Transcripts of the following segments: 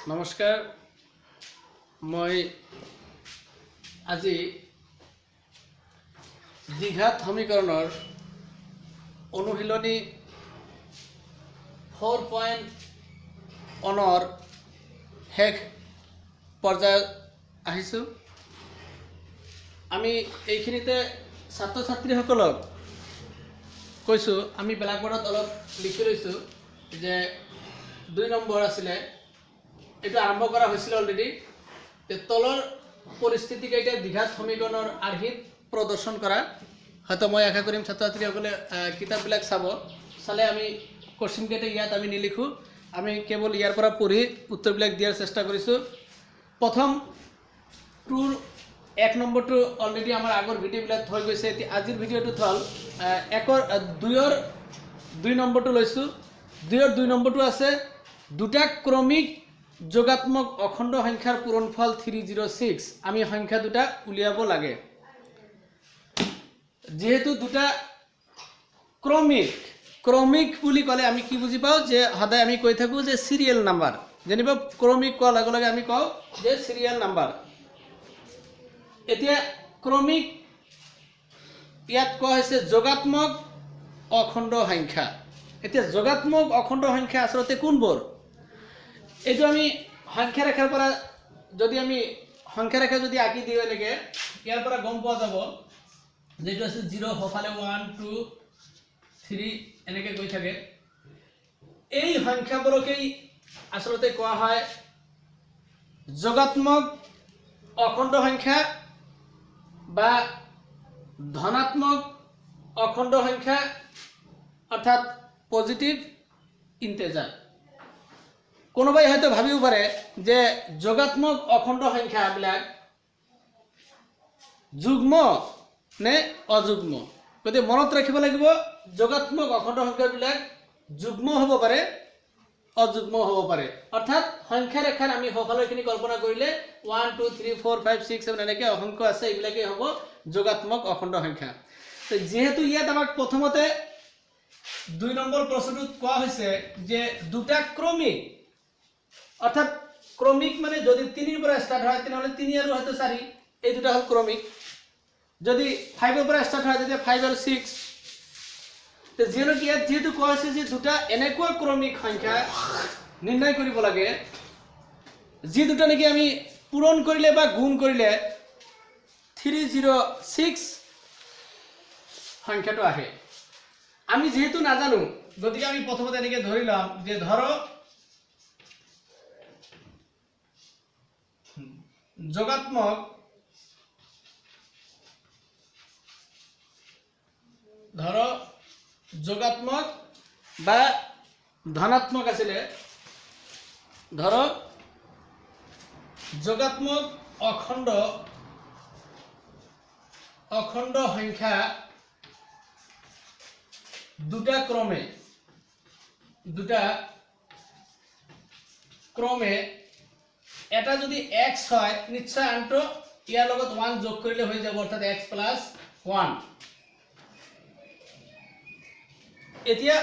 নমস্কাৰ মই আজি দ্বিঘাত সমীকৰণৰ অনুশীলনী 4.1 শেষ পৰ্যায়ত আহিছোঁ। আমি এইখিনিতে ছাত্ৰ ছাত্ৰীসকলক কৈছোঁ, আমি ব্ল্যাকবোৰ্ডত অলপ লিখি লৈছোঁ যে 2 নম্বৰ আছিলে, এটা আৰম্ভ কৰা হৈছিল অলৰেডি। তলৰ পৰিস্থিতিকেইটা দ্বিঘাত সমীকৰণৰ আৰ্হিত প্ৰদৰ্শন কৰা। হয়তো মই আশা কৰিম ছাত্ৰ ছাত্ৰীসকলে কিতাপবিলাক চালে আমি কোশ্চিনকেইটা ইয়াত আমি নিলিখোঁ, আমি কেৱল ইয়াৰ পৰা পঢ়ি উত্তৰবিলাক দিয়াৰ চেষ্টা কৰিছোঁ। প্ৰথম 1 নম্বৰটো অলৰেডি আমাৰ আগৰ ভিডিঅ'বিলাক হৈ গৈছে। এতিয়া আজিৰ ভিডিঅ'টোত হ'ল 2 নম্বৰটো লৈছোঁ। 2 নম্বৰটো আছে দুটা ক্ৰমিক যোগাত্মক অখণ্ড সংখ্যাৰ পূৰণফল 306। আমি সংখ্যা দুটা উলিয়াব লাগে। যেহেতু দুটা ক্ৰমিক বুলি ক'লে আমি কি বুজি পাওঁ যে সদায় আমি কৈ থাকোঁ যে সিৰিয়েল নাম্বাৰ। যেনিবা ক্ৰমিক কোৱাৰ লগে লগে আমি কওঁ যে সিৰিয়েল নাম্বাৰ। এতিয়া ক্ৰমিক ইয়াত কোৱা হৈছে যোগাত্মক অখণ্ড সংখ্যা। এতিয়া যোগাত্মক অখণ্ড সংখ্যা আচলতে কোনবোৰ? এইটো আমি সংখ্যা ৰেখাৰ পৰা যদি আমি সংখ্যা ৰেখা যদি আঁকি দিওঁ এনেকৈ, ইয়াৰ পৰা গম পোৱা যাব যেটো আছে 0 সফালে 1 2 3 এনেকৈ গৈ থাকে। এই সংখ্যাবোৰকেই আচলতে কোৱা হয় যোগাত্মক অখণ্ড সংখ্যা বা ধনাত্মক অখণ্ড সংখ্যা, অৰ্থাৎ পজিটিভ ইন্টেজাৰ। কোনোবাই হয়তো ভাবিব পাৰে যে যোগাত্মক অখণ্ড সংখ্যাবিলাক যুগ্ম নে অযুগ্ম। গতিকে মনত ৰাখিব লাগিব যোগাত্মক অখণ্ড সংখ্যাবিলাক যুগ্ম হ'ব পাৰে, অযুগ্ম হ'ব পাৰে। অৰ্থাৎ সংখ্যা ৰেখাৰ আমি সকলোখিনি কল্পনা কৰিলে 1 2 3 4 5 6 7 এনেকৈ অসংখ্য আছে, এইবিলাকেই হ'ব যোগাত্মক অখণ্ড সংখ্যা। যেহেতু ইয়াত আমাক প্ৰথমতে 2 নম্বৰ প্ৰশ্নটোত কোৱা হৈছে যে দুটা ক্ৰমিক, অৰ্থাৎ ক্ৰমিক মানে যদি 3 এৰ পৰা স্টাৰ্ট হয় তাহলে 3 আৰ হয়তো 4, এই দুটা হল ক্ৰমিক। যদি 5 এৰ পৰা স্টাৰ্ট হয় তাহলে 5 আৰ 6। তো যেহেতু কোৱা হৈছে যে দুটা এনেকুৱা ক্ৰমিক সংখ্যা নিৰ্ণয় কৰিব লাগে যি দুটা নেকি আমি পূৰণ কৰিলে বা গুণ কৰিলে 306 সংখ্যাটো আহে। আমি যেহেতু নাজানো, গতিকে আমি প্ৰথমতে এনেকৈ ধৰিলাম যে ধৰো যোগাত্মক বা ধনাত্মক আছিলে। ধৰো যোগাত্মক অখণ্ড সংখ্যা দুটা ক্ৰমে এটা যদি x হয় নিশ্চয় আনটো ইয়াৰ লগত 1 যোগ কৰিলে হৈ যাব, অৰ্থাৎ x + 1। এতিয়া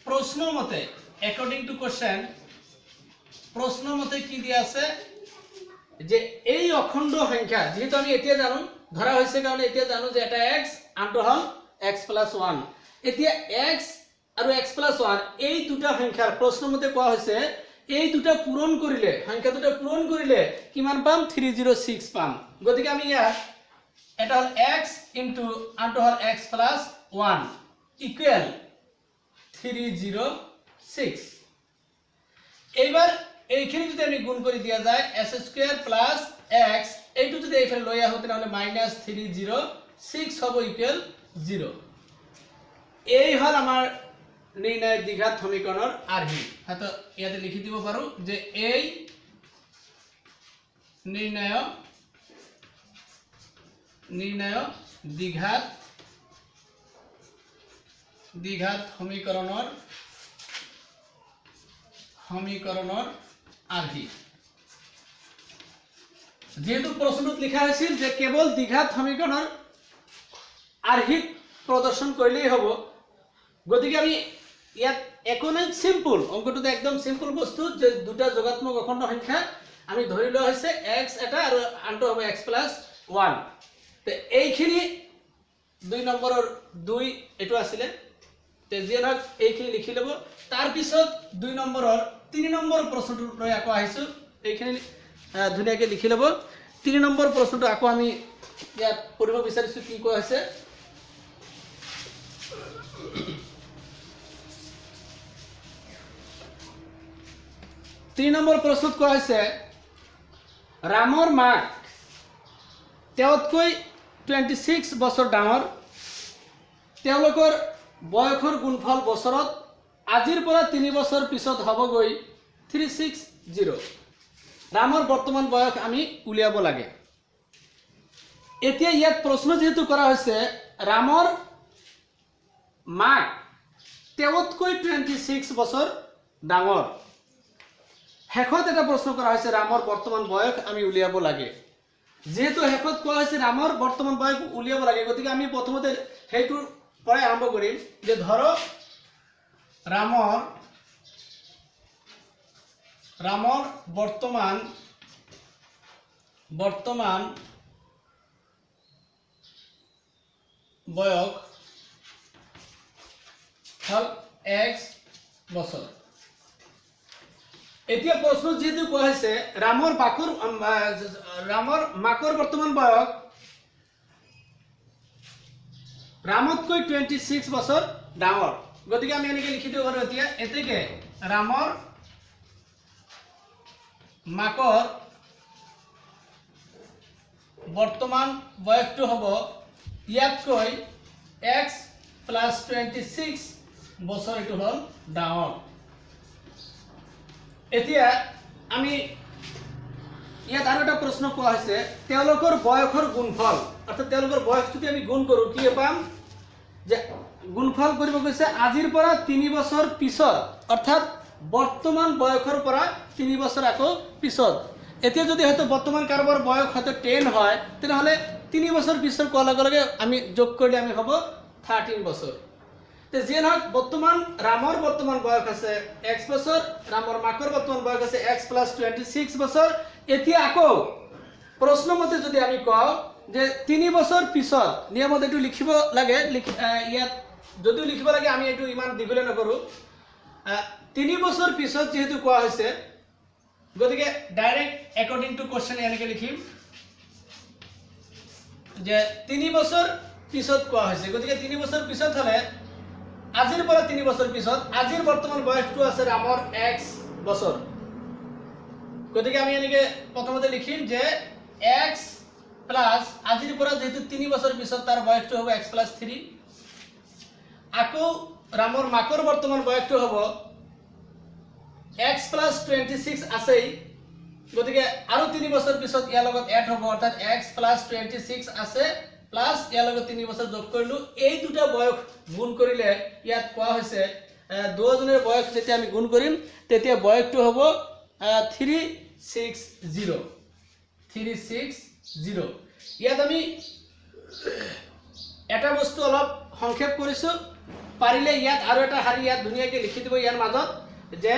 প্ৰশ্ন মতে অ্যাকৰ্ডিং টু কোশ্চেন, প্ৰশ্ন মতে কি দিয়া আছে যে এই অখণ্ড সংখ্যা যেহেতু আমি এতিয়া জানো ধৰা হৈছে কাৰণে এতিয়া জানো যে এটা x আনটো হল x + 1। এতিয়া x আৰু x + 1 এই দুটা সংখ্যাৰ প্ৰশ্ন মতে কোৱা হৈছে এই দুটা পূৰণ কৰিলে, সংখ্যা দুটা পূৰণ কৰিলে কিমান পাম? 306 পাম। গতিকে আমি ইয়াত এটা হল x ইনটু আনটো হল x + 1 ইকুয়াল 306। এইবার এইখিনি যদি আমি গুণ কৰি দিয়া যায় s² + x, এইটো যদি এইফালে লৈ আহো তাহলে -306 হ'ব ইকুয়াল 0। এই হল আমাৰ নিৰ্ণয় দ্বিঘাত সমীকৰণেৰ আৰ্হি। হয়তো ইয়াতে লিখি দিব পাৰো যে এই নিৰ্ণয় দ্বিঘাত সমীকৰণেৰ আৰ্হি। যেহেতু প্ৰশ্নটোত লিখা হয়েছিল যে কেবল দ্বিঘাত সমীকৰণেৰ আৰ্হিত প্রদর্শন করলেই হব, গতিকে আমি ইয়াত একোনেই সিম্পল অঙ্কটোতে একদম সিম্পল বস্তু যে দুটা যোগাত্মক অখণ্ড সংখ্যা আমি ধৰি লোৱা হৈছে x এটা আৰু আনটো হ'ব x + 1 তে এইখিনি 2 নম্বৰৰ 2 এটো আছিল তে যেনক এইখিনি লিখি লব তাৰ পিছত 2 নম্বৰৰ 3 নম্বৰ প্ৰশ্নটো লৈ আকৌ আহিছো এইখিনি ধুনিয়াকে লিখি লব 3 নম্বৰ প্ৰশ্নটো আকৌ আমি ইয়াত পঢ়িব বিচাৰিছো কি কোৱা হৈছে 3 নম্বৰ প্ৰশ্নত কোৱা হৈছে ৰামৰ মাক তেওঁতকৈ 26 বছৰ ডাঙৰ তেওঁলোকৰ বয়সৰ গুণফল বছৰত আজিৰ পৰা 3 বছৰ পিছত হ'বগৈ 360 ৰামৰ বৰ্তমান বয়স আমি উলিয়াব লাগে এতিয়া ইয়াত প্ৰশ্ন যেহেতু কৰা হৈছে ৰামৰ মাক তেওঁতকৈ 26 বছৰ ডাঙৰ হেকত এটা প্ৰশ্ন কৰা হৈছে ৰামৰ বৰ্তমান বয়স আমি উলিয়াব লাগে যেহেতু হেকত কোৱা হৈছে ৰামৰ বৰ্তমান বয়স উলিয়াব লাগে গতিকে আমি প্ৰথমতে হেইটোৰ পৰাই আৰম্ভ কৰিম যে ধৰো ৰামৰ বৰ্তমান বয়স হল x বছৰ এতিয়া প্ৰশ্ন যেহেতু কোৱা হৈছে ৰামৰ মাকৰ বৰ্তমান বয়স ৰামতকৈ 26 বছৰ ডাঙৰ গতিকে আমি এনেকৈ লিখি দিব পাৰো এতিয়া এতেকে ৰামৰ মাকৰ বৰ্তমান বয়সটো হ'ব ইয়াতকৈ x + 26 বছৰ এটো হল ডাঙৰ এতিয়া আমি ইয়াত আৰু এটা প্ৰশ্ন কোৱা হৈছে তেওঁলোকৰ বয়সৰ গুণফল অৰ্থাৎ তেওঁলোকৰ বয়স যদি আমি গুণ কৰো কি পাম যে গুণফল কৰিব কৈছে আজিৰ পৰা 3 বছৰ পিছত অৰ্থাৎ বৰ্তমান বয়সৰ পৰা 3 বছৰ আকৌ পিছত এতিয়া যদি হয়তো বৰ্তমান কাৰোবাৰ বয়স হয়তো 10 হয় তেনেহলে 3 বছৰ পিছৰ কোৱাৰ লগে লগে আমি যোগ কৰিলে আমি হ'ব 13 বছৰ তে যেন হক বৰ্তমান ৰামৰ বৰ্তমান বয়স আছে x বছৰ ৰামৰ মাকৰ বৰ্তমান বয়স আছে x + 26 বছৰ এতিয়া আকৌ প্ৰশ্ন মতে যদি আমি কওঁ যে 3 বছৰ পিছত নিয়মত এটো লিখিব লাগে ইয়াত যদিও লিখিব লাগে আমি এটো ইমান দীঘলে নকৰো 3 বছৰ পিছত যেহেতু কোৱা হৈছে গতিকে ডাইৰেক্ট অ্যাকৰ্ডিং টু কোশ্চেন এনেকে লিখিম যে 3 বছৰ পিছত কোৱা হৈছে গতিকে 3 বছৰ পিছত হলে আজিৰ পৰা 3 বছৰ পিছত আজিৰ বৰ্তমান বয়সটো আছে ৰামৰ x বছৰ গতিকে আমি এনেকে প্ৰথমতে লিখিম যে x প্লাস আজিৰ পৰা যেহেতু 3 বছৰ পিছত তাৰ বয়সটো হ'ব x + 3 আকৌ ৰামৰ মাকৰ বৰ্তমান বয়সটো হ'ব x + 26 আছেই গতিকে আৰু 3 বছৰ পিছত ইয়াৰ লগত এড হ'ব অৰ্থাৎ x + 26 আছে প্লাস ইয়াৰ লগত 3 বছৰ যোগ কৰিলো এই দুটা বয়স গুণ কৰিলে ইয়াত কোৱা হৈছে দুজনৰ বয়স যেতিয়া আমি গুণ কৰিম তেতিয়া বয়সটো হ'ব 360 ইয়াত আমি এটা বস্তু অলপ সংক্ষেপ কৰিছো পাৰিলে ইয়াত আৰু এটা হাৰি ইয়াত ধুনিয়াকৈ লিখি দিব ইয়াৰ মাজত যে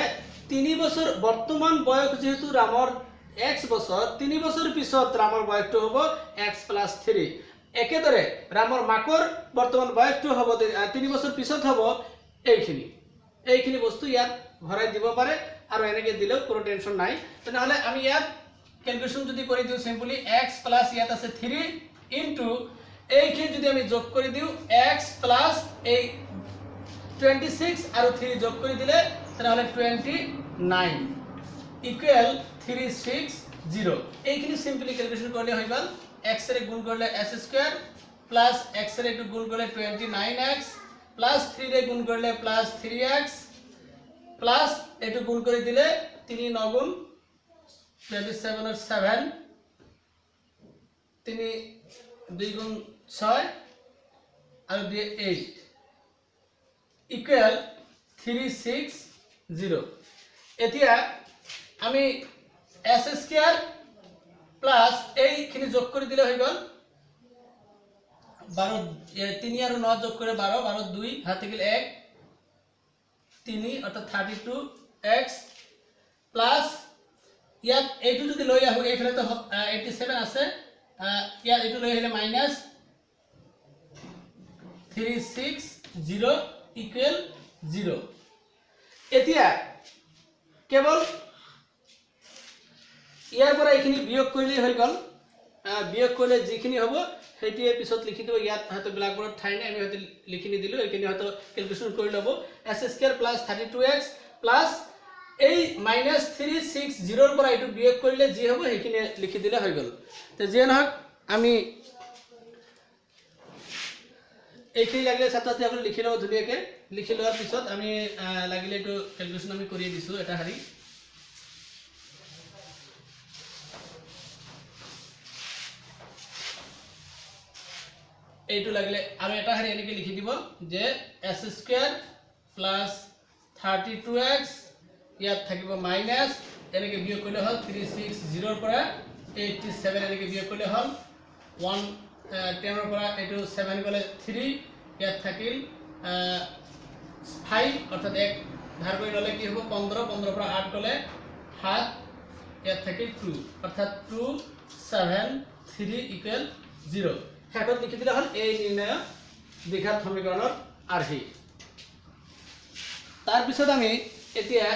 3 বছৰ বৰ্তমান বয়স যেহেতু ৰামৰ x বছৰ 3 বছৰ পিছত ৰামৰ বয়সটো হ'ব x + 3 একেদৰে ৰামৰ মাকৰ বৰ্তমান বয়সটো হ'ব 3 বছৰ পিছত হ'ব এইখিনি বস্তু ইয়াত ভৰাই দিব পাৰে আৰু এনেকৈ দিলেও কোনো টেনচন নাই তেনেহলে আমি ইয়াত ক্যালকুলেশন যদি কৰি দিও সিম্পলি x প্লাস ইয়াত আছে 3 ইনটু এইখিনি যদি আমি যোগ কৰি দিও x প্লাস এই 26 আৰু 3 যোগ কৰি দিলে তেনেহলে 29 ইকুয়াল 360 এইখিনি সিম্পলি ক্যালকুলেশন কৰিলে হৈ গল x ৰে গুণ কৰিলে s² প্লাস x ৰে টু গুণ কৰিলে 29x প্লাস 3 ৰে গুণ কৰিলে প্লাস 3x প্লাস এটু গুণ কৰি দিলে 3 9 গুণ 27 और 7 3 2 गुण 6 और 2 8 इक्वल 360 এতিয়া আমি s² প্লাস এইখিনি যোগ কৰি দিলে হৈ গল 12 3 और 9 যোগ করে 12 12 2 হাতে গেল 1 3 অর্থাৎ 32x প্লাস ইয়াত এইটো যদি লৈ আহো এইফালে তো 87 আছে ইয়াত এইটো লৈ আহিলে মাইনাস 360 ইকুৱেল 0 এতিয়া কেৱল ইয়াৰ পৰা এইখিনি বিয়োগ কৰিলে হৈ গল বিয়োগ কৰিলে যিখিনি হ'ব সেইটোৱে পিছত লিখি দিব ইয়াত হয়তো ব্ল্যাকবোৰ্ডত ঠাই নাই আমি হয়তো লিখি দিলো এইখিনি হয়তো ক্যালকুলেশন কৰি লব s² + 32x প্লাস এই -360 ৰ পৰা এইটো বিয়োগ কৰিলে যি হ'ব সেইখিনি লিখি দিলে হৈ গল তে যে নহক আমি এইখিনি লাগিলে ছাত্ৰছাত্ৰীসকলে লিখি লব ধুনীয়াকৈ লিখি লোৱাৰ পিছত আমি লাগিলে এইটো ক্যালকুলেশন আমি কৰি দিছো এটা হাৰি এইটো লাগিলে আৰু এটা হাৰি এনেকৈ লিখি দিব যে s² + 32x ইয়াত থাকিব মাইনাস এনেকৈ বিয়োগ কৰিলে হল 360 ৰ পৰা 87 এনেকৈ বিয়োগ কৰিলে হল 110 ৰ পৰা এইটো 7 গলে 3 ইয়াত থাকিল 5 অৰ্থাৎ এক ধাৰ কৰি ললে কি হ'ব 15 15 পৰা 8 গলে 7 ইয়াত থাকিল 2 অৰ্থাৎ 2 7 3 ইকুৱেল 0 হেকত লিখি দিলে হল এই নিৰ্ণয় দ্বিঘাত সমীকৰণৰ আৰ্হি তাৰ পিছত আমি এতিয়া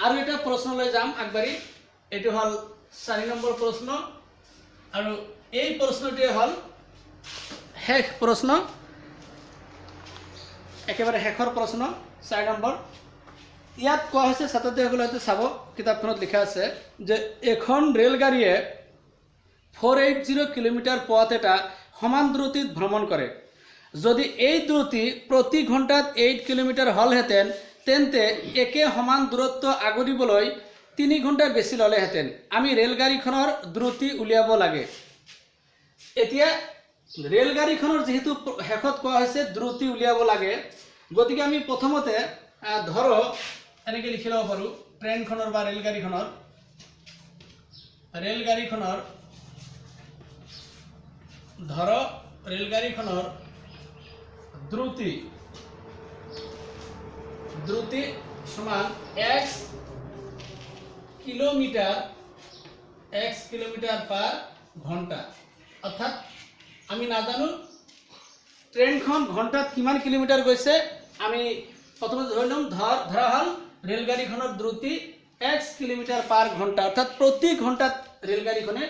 আৰু এটা প্ৰশ্নলৈ যাম আগবাঢ়ি এটো হল 4 নম্বৰ প্ৰশ্ন আৰু এই প্ৰশ্নটি হল শেষ প্ৰশ্ন একেবাৰে শেষৰ প্ৰশ্ন 4 নম্বৰ ইয়াত কোৱা হৈছে ছাত্ৰছাত্ৰীসকলে হয়তো চাব কিতাপখনত লিখা আছে যে এখন ৰেলগাড়ীয়ে 480 কিলোমিটাৰ পথ এটা সমান দ্ৰুতিত ভ্ৰমণ কৰে যদি এই দ্ৰুতি প্ৰতি ঘণ্টাত 8 কিলোমিটাৰ হলহেতেন তেন্তে একে সমান দূৰত্ব আগৰিবলৈ 3 ঘণ্টা বেছি ললেহেতেন আমি ৰেলগাড়ীখনৰ দ্ৰুতি উলিয়াব লাগে এতিয়া ৰেলগাড়ীখনৰ যেহেতু হেকত কোৱা হৈছে দ্ৰুতি উলিয়াব লাগে গতিকে আমি প্ৰথমতে ধৰো এনেকৈ লিখি লব পাৰো ট্ৰেইনখনৰ বা ৰেলগাড়ীখনৰ ধৰো ৰেলগাড়ীখনৰ দ্ৰুতি সমান x কিলোমিটাৰ পাৰ ঘণ্টা অৰ্থাৎ আমি নাজানো ট্ৰেইনখন ঘণ্টাত কিমান কিলোমিটাৰ গৈছে আমি প্ৰথমে ধৰি লম ধৰা হল ৰেলগাড়ীখনৰ দ্ৰুতি x কিলোমিটাৰ পাৰ ঘণ্টা অৰ্থাৎ প্ৰতি ঘণ্টাত ৰেলগাড়ীখনে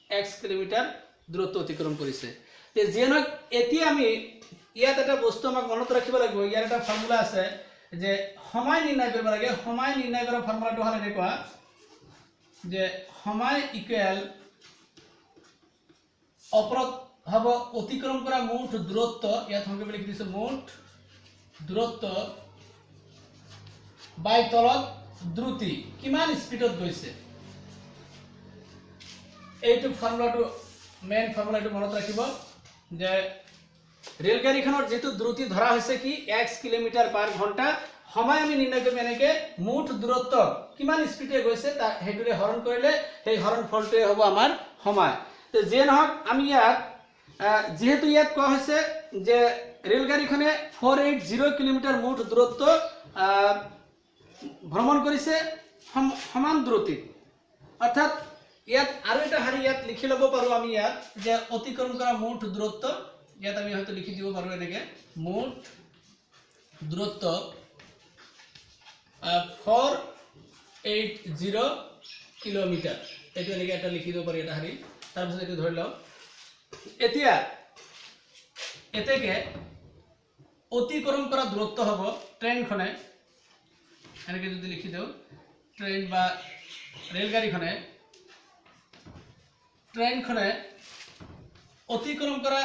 x কিলোমিটাৰ দূৰত্ব অতিক্ৰম কৰিছে তে যেনক এতিয়া আমি ইয়াত এটা বস্তু আমাক মনত ৰাখিব লাগিব ইয়াৰ এটা ফৰ্মুলা আছে যে সময় নিৰ্ণয় কৰিব লাগে সময় নিৰ্ণয় কৰাৰ ফৰ্মুলাটো হল এনেকুৱা যে সময় ইকুৱেল অপৰত হ'ব অতিক্ৰম কৰা মুঠ দূৰত্ব ইয়াত সংখ্যা লিখি দিছো মুঠ দূৰত্ব বাই তলত দ্ৰুতি কিমান স্পিডত গৈছে এইটো ফৰ্মুলাটো মেইন ফৰ্মুলাটো মনত ৰাখিব যে ৰেলগাড়ীখনৰ যেটো দ্ৰুতি ধৰা হৈছে কি x কিলোমিটাৰ পাৰ ঘণ্টা সময় আমি নিৰ্ণয় কৰিম এনেকে মুঠ দূৰত্ব কিমান স্পিডে গৈছে তা হেতুৰে হৰণ কৰিলে সেই হৰণ ফলটোৱে হ'ব আমাৰ সময় তে যে নহক আমি ইয়াত যেহেতু ইয়াত কোৱা হৈছে যে ৰেলগাড়ীখনে 480 কিলোমিটাৰ মুঠ দূৰত্ব ভ্ৰমণ কৰিছে সমান দ্ৰুতিত অৰ্থাৎ ইয়াত আৰু এটা হাৰি ইয়াত লিখি লব পাৰো আমি ইয়াত যে অতিক্ৰম কৰা মুঠ দূৰত্ব ইয়াত আমি হয়তো লিখি দিব পাৰো এনেকে মুঠ দূৰত্ব 480 কিলোমিটাৰ এটো এনেকে এটা লিখি দিব পাৰি এটা হাৰি তাৰ পিছত এটো ধৰি লও এতিয়া এতেকে অতিক্ৰম কৰা দূৰত্ব হ'ব ট্ৰেইনখনে এনেকে যদি লিখি দেও ট্ৰেইন বা ৰেলগাড়ীখনে অতিক্ৰম কৰা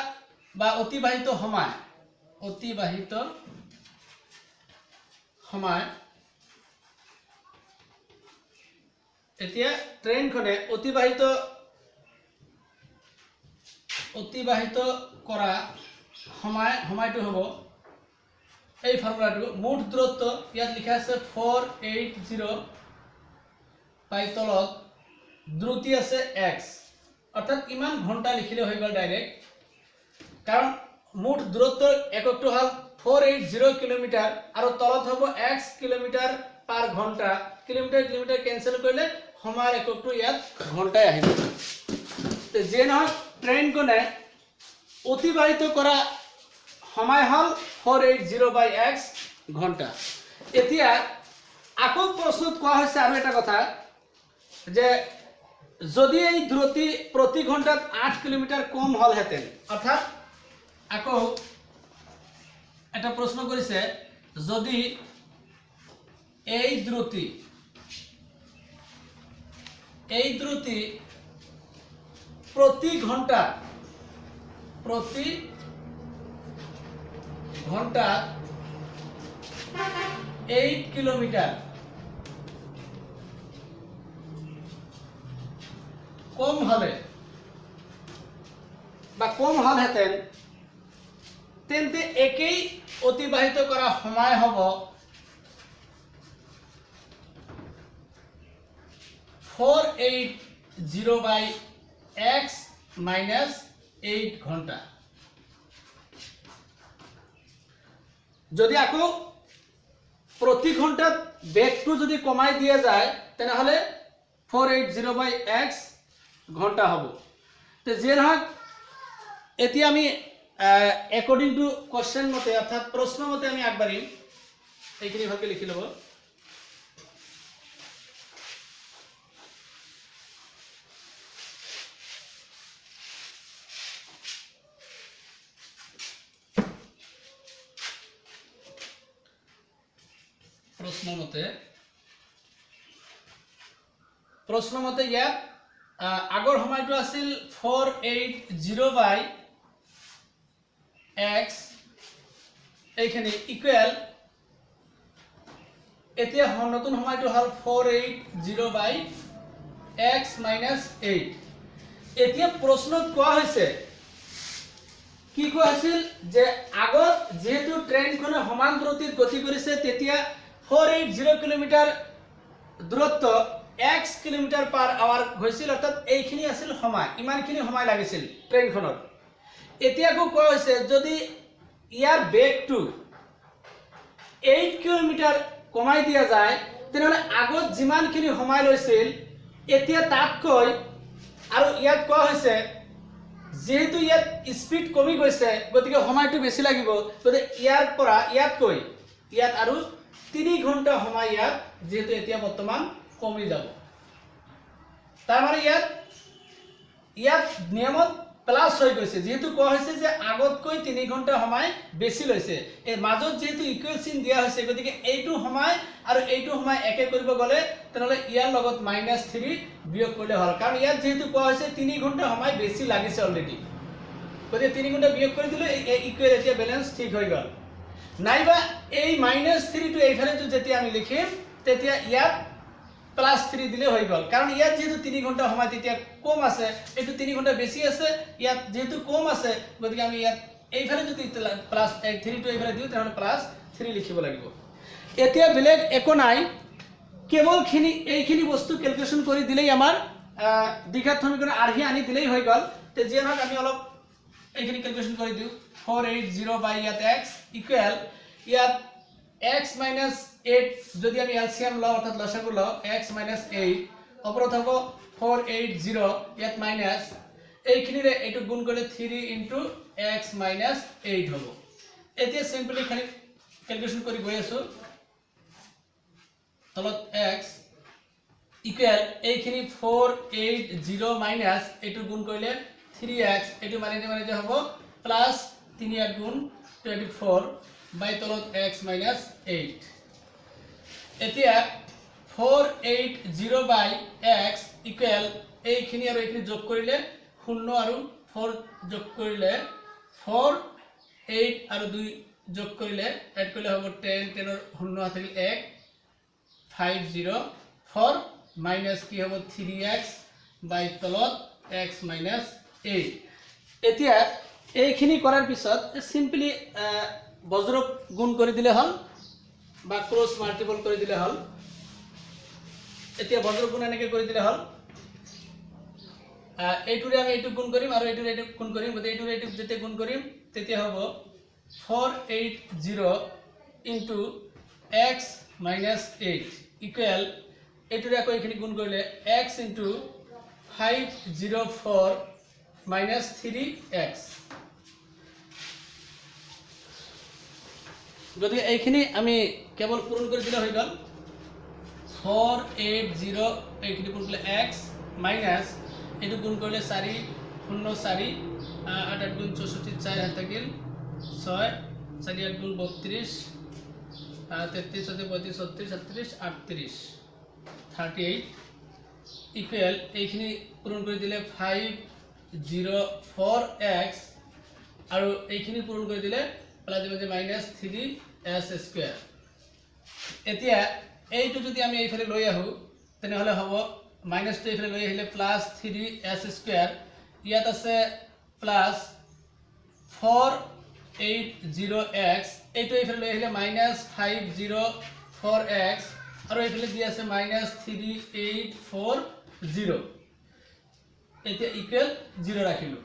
বা অতিবাহিত সময় এতিয়া ট্ৰেইনখনে অতিবাহিত কৰা সময়টো হ'ব এই ফৰ্মুলাটো মুঠ দূৰত্ব ইয়াত লিখা আছে 480 পাই তলত দ্ৰুতি আছে x অৰ্থাৎ ইমান ঘণ্টা লিখিলে হৈ গল ডাইৰেক্ট কাৰণ মুঠ দূৰত্বৰ এককটো হল 480 কিলোমিটাৰ আৰু তলত হ'ব x কিলোমিটাৰ পাৰ ঘণ্টা কিলোমিটাৰ কিলোমিটাৰ কেনসেল কৰিলে সময়ৰ এককটো ইয়াত ঘণ্টাই আহিব তে যে নহয় ট্ৰেইনখনে অতিবাহিত কৰা সময় হল 480/x ঘণ্টা এতিয়া আকৌ প্ৰশ্নত কোৱা হৈছে আৰু এটা কথা যে যদি এই দ্ৰুতি প্ৰতি ঘণ্টাত 8 কিলোমিটাৰ কম হল হেতেন অৰ্থাৎ আকৌ এটা প্রশ্ন করেছে যদি এই দ্রুতি প্রতি ঘন্টা 8 কিলোমিটার কম হলে বা কম হল হেতেন তেন্তে একেই অতিবাহিত করা সময় হব 480/x - 8 ঘন্টা যদি আকৌ প্রতি ঘন্টাত বেগটো যদি কমাই দিয়া যায় তেনেহলে 480/x ঘন্টা হব তো যে নহক এতিয়া আমি according to question মতে অর্থাৎ প্রশ্ন মতে আমি আগবাড়িম এইখিনি ভালকে লিখি লব প্রশ্ন মতে ইয়াত আগৰ সময়টো আছিল 480/x এইখানে ইকুয়াল এতিয়া নতুন সময়টো হল 480/x - 8 এতিয়া প্রশ্নত কোৱা হৈছে কি কোৱা আছিল যে আগত যেহেতু ট্ৰেইনখনে সমান দ্ৰুতিত গতি কৰিছে তেতিয়া 480 কিলোমিটাৰ দূৰত্ব x কিলোমিটাৰ পাৰ আৱাৰ হৈছিল অৰ্থাৎ এইখিনি আছিল সময় ইমানখিনি সময় লাগিছিল ট্ৰেইনখনত এতিয়া কোৱা হৈছে যদি ইয়াৰ বেগটো 8 কিলোমিটাৰ কমাই দিয়া যায় তেনেহলে আগত যিমানখিনি সময় লৈছিল এতিয়া তাতকৈ আৰু ইয়াত কোৱা হৈছে যেহেতু ইয়াত স্পিড কমি গৈছে গতিকে সময়টো বেছি লাগিব গতিকে ইয়াৰ পৰা ইয়াতকৈ ইয়াত আৰু 3 ঘন্টা সময় ইয়াত যেহেতু এতিয়া বৰ্তমান কমি যাব তাৰ মানে ইয়াত নিয়মত প্লাস হৈ গৈছে যেহেতু কোৱা হৈছে যে আগতকৈ 3 ঘন্টা সময় বেছি লৈছে এই মাজত যেহেতু ইকুৱেল চিন দিয়া হৈছে গতিকে এইটো সময় আৰু এইটো সময় একে কৰিব গলে তেনেহলে ইয়াৰ লগত -3 বিয়োগ কৰিলে হল কাৰণ ইয়াত যেহেতু কোৱা হৈছে 3 ঘন্টা সময় বেছি লাগিছে অলৰেডি গতিকে 3 ঘন্টা বিয়োগ কৰি দিলে এই ইকুৱেল এতিয়া ব্যালেন্স ঠিক হৈ গল নাইবা এই -3 টো এইফালে যেতিয়া আমি লিখিম তেতিয়া ইয়াত +3 দিলে হৈ গল কাৰণ ইয়াত যেহেতু 3 ঘন্টা সময় তেতিয়া কম আছে এটো 3 ঘন্টা বেছি আছে ইয়াত যেহেতু কম আছে গতিকে আমি ইয়াত এইফালে যদি +3 টো এইফালে দিও তাহলে +3 লিখিব লাগিব এতিয়া বেলেগ একো নাই কেৱল এইখিনি বস্তু ক্যালকুলেশন কৰি দিলেই আমাৰ দ্বিঘাত সমীকৰণ আৰহি আনি দিলেই হৈ গল তে যে নহক আমি অলপ এইখিনি ক্যালকুলেশন কৰি দিও 480/x ইকুয়াল ইয়াত x - 8 যদি আমি এলসিএম লও অর্থাৎ লসাগু লও x - 8 অপরত হবো 480 ইয়াত মাইনাস এইখিনিৰে এটো গুণ কৰিলে 3 * x - 8 হবো এতিয়া সিম্পলি খালি ক্যালকুলেশন কৰি গৈ আছো তলত x ইকুয়াল এইখিনি 480 মাইনাস এটো গুণ কৰিলে 3x এটো মানে হবো প্লাস 3 গুণ 24 বাই তলত x - 8 এতিয়া 480/x ইকুয়াল এইখিনি আৰু এইখিনি যোগ কৰিলে 0 আৰু 4 যোগ কৰিলে 4 8 আৰু 2 যোগ কৰিলে এড কৰিলে হ'ব 10 10 ৰ 0 থাকিল 1 50 4 মাইনাস কি হ'ব 3x বাই তলত x - 8 এতিয়া এইখিনি কৰাৰ পিছত সিম্পলি বজ্ৰ গুণ কৰি দিলে হল বা ক্ৰস মাল্টিপল কৰি দিলে হল এতিয়া বজ্ৰ গুণ এনেকে কৰি দিলে হল এইটোৰে আমি এইটো গুণ কৰিম আৰু এইটোৰে এইটো গুণ কৰিম গতে এইটোৰে এইটো যেতে গুণ কৰিম তেতিয়া হ'ব 480 ইনটু x মাইনাছ 8 ইকুৱেল এইটোৰে আকৌ এইখিনি গুণ কৰিলে x ইনটু 504 মাইনাছ 3x। গতিকে এইখিনি আমি কেৱল পূৰণ কৰি দিলে হৈ গ'ল 480 এইখিনি পূৰণ কৰিলে x মাইনাছ এইটো গুণ কৰিলে 4 0 4 8 8 গুণ 64 4 হাত থাকিল 6 4 8 গুণ 32 33 34 36 38 38 ইকুৱেল এইখিনি পূৰণ কৰি দিলে 504x আৰু এইখিনি পূৰণ কৰি দিলে প্লাস দিব যে মাইনাছ 3s স্কয়াৰ। এতিয়া এইটো যদি আমি এইফালে লৈ আহো তেনেহলে হ'ব মাইনাছ টু এইফালে লৈ আহিলে প্লাস 3s স্কয়াৰ ইয়াত আছে প্লাস 480x এইটো এইফালে লৈ আহিলে মাইনাছ 504x আৰু এইফালে দি আছে মাইনাছ 3840 এতিয়া ইকুৱেল 0 ৰাখিলো।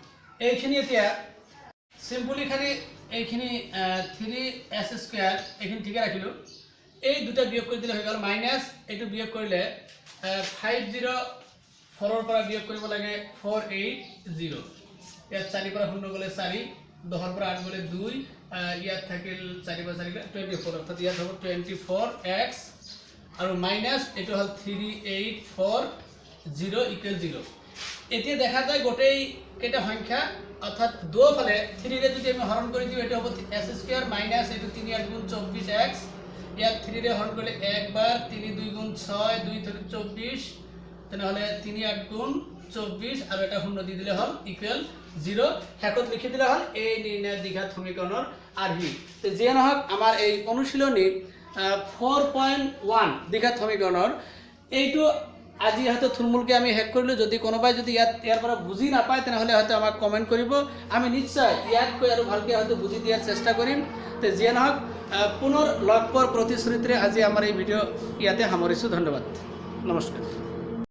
এইখিনি এতিয়া সিম্পলি খালি এইখিনি 3s স্কয়াৰ এইখিনি ঠিকে ৰাখিলো। এই দুটা বিয়োগ কৰি দিলে হৈ গ'ল মাইনাছ এইটো বিয়োগ কৰিলে 504 ৰ পৰা বিয়োগ কৰিব লাগে 480 ইয়াত 4 পৰা 0 গলে 4 10 পৰা 8 গলে 2 ইয়াত থাকিল 4 পৰা 4 গলে 24 অৰ্থাৎ ইয়াত হ'ব 24x আৰু মাইনাছ এইটো হল 3840 ইকুৱেল 0। এতিয়া দেখা যায় গোটেই কেইটা সংখ্যা অর্থাৎ দুফালে 3 রে যদি আমি হরণ করে দিই এটা হবে s স্কয়ার মাইনাস এটো 3 8 গুণ 24x ইয়াত 3 রে হরণ করলে একবার 3 2 গুণ 6 2 থেকে 24 তাহলে 3 8 গুণ 24 আর এটা শূন্য দি দিলে হল ইকুয়াল 0 হেকত লিখি দিলে হল এই নির্ণয় দ্বিঘাত সমীকৰণৰ আৰ্হি। তো যে নহক আমাৰ এই অনুশীলনী 4.1 দ্বিঘাত সমীকৰণৰ এইটো আজি হয়তো থুলমূলকে আমি হেক কৰিলো। যদি কোনোবাই যদি ইয়াৰ পৰা বুজি নাপায় তেনেহলে হয়তো আমাক কমেন্ট কৰিব, আমি নিশ্চয় ইয়াতকৈ আৰু ভালকে হয়তো বুজি দিয়াৰ চেষ্টা কৰিম। তো যে নহওক পুনৰ লগ পোৱাৰ প্ৰতিশ্ৰুতিৰে আজি আমাৰ এই ভিডিঅ' ইয়াতে সামৰিছো। ধন্যবাদ, নমস্কাৰ।